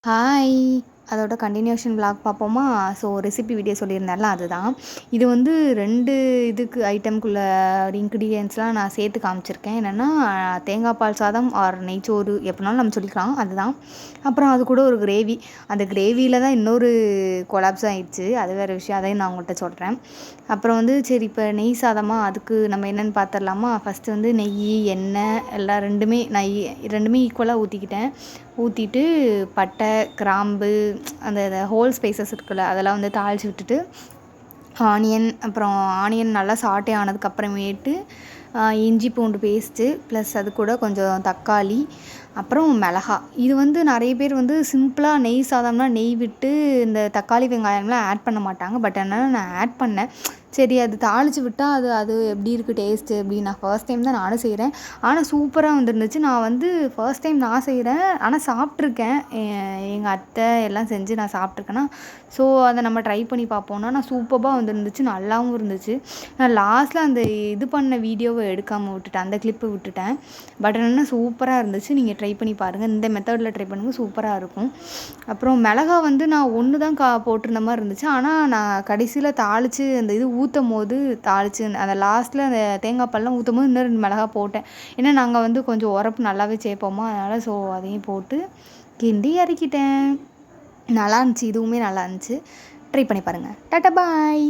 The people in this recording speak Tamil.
ஹாய்! அதோட கன்டினியூஷன் விளாக் பார்ப்போமா? ஸோ ரெசிபி வீடியோ சொல்லியிருந்தேன்ல அதுதான். இது வந்து 2 இதுக்கு ஐட்டம்க்குள்ள இன்கிரீடியன்ட்ஸ்லாம் நான் சேர்த்து காமிச்சிருக்கேன். என்னென்னா தேங்காய் பால் சாதம் ஆர் நெய்ச்சோறு எப்படினாலும் நம்ம சொல்லிக்கலாம் அதுதான். அப்புறம் அது கூட ஒரு கிரேவி. அந்த கிரேவியில தான் இன்னொரு கொலாப்ஸ் ஆயிடுச்சு. அது வேறு விஷயம். அதையும் நான் உங்கள்கிட்ட சொல்கிறேன். அப்புறம் வந்து சரி இப்போ நெய் சாதமா அதுக்கு நம்ம என்னென்னு பார்த்துடலாமா? ஃபஸ்ட்டு வந்து நெய், எண்ணெய் எல்லாம் 2மே ஈக்குவலாக ஊற்றிக்கிட்டேன். ஊற்றிட்டு பட்டை, கிராம்பு அந்த ஹோல் ஸ்பைசஸ் இருக்குல்ல அதெல்லாம் வந்து தாளித்து விட்டுட்டு ஆனியன் நல்லா சாட்டே ஆனதுக்கப்புறமேட்டு இஞ்சி பூண்டு பேஸ்ட்டு ப்ளஸ் அது கூட கொஞ்சம் தக்காளி, அப்புறம் மிளகா. இது வந்து நிறைய பேர் வந்து சிம்பிளாக நெய் சாதம்னா நெய் விட்டு இந்த தக்காளி வெங்காயம்லாம் ஆட் பண்ண மாட்டாங்க. பட் அதனால் நான் ஆட் பண்ணேன். சரி அது தாளித்து விட்டால் அது எப்படி இருக்குது டேஸ்ட்டு அப்படின்னு நான் ஃபர்ஸ்ட் டைம் தான் நானும் செய்கிறேன். ஆனால் சூப்பராக வந்துருந்துச்சு. நான் வந்து ஃபர்ஸ்ட் டைம் நான் செய்கிறேன். ஆனால் சாப்பிட்ருக்கேன். எங்கள் அத்தை எல்லாம் செஞ்சு நான் சாப்பிட்ருக்கேன்னா, ஸோ அதை நம்ம ட்ரை பண்ணி பார்ப்போம்னா நான் சூப்பராக வந்துருந்துச்சு. நல்லாவும் இருந்துச்சு. நான் லாஸ்ட்டில் அந்த இது பண்ண வீடியோவை எடுக்காமல் விட்டுட்டேன். அந்த கிளிப்பை விட்டுட்டேன். பட் என்னென்னா சூப்பராக இருந்துச்சு. நீங்கள் ட்ரை பண்ணி பாருங்கள். இந்த மெத்தடில் ட்ரை பண்ணுங்கள். சூப்பராக இருக்கும். அப்புறம் மிளகா வந்து நான் 1 தான் போட்டிருந்த மாதிரி இருந்துச்சு. ஆனால் நான் கடைசியில் தாளித்து அந்த இது ஊற்றும்போது தாளித்து அந்த லாஸ்ட்டில் அந்த தேங்காய் பால்லாம் ஊற்றும்போது இன்னும் 2 மிளகா போட்டேன். ஏன்னா நாங்கள் வந்து கொஞ்சம் உரப்பு நல்லாவே சேர்ப்போமா அதனால் ஸோ அதையும் போட்டு கிண்டி இறக்கிட்டேன். நல்லா இருந்துச்சு. இதுவுமே நல்லா இருந்துச்சு. ட்ரை பண்ணி பாருங்கள். டாட்டா பாய்.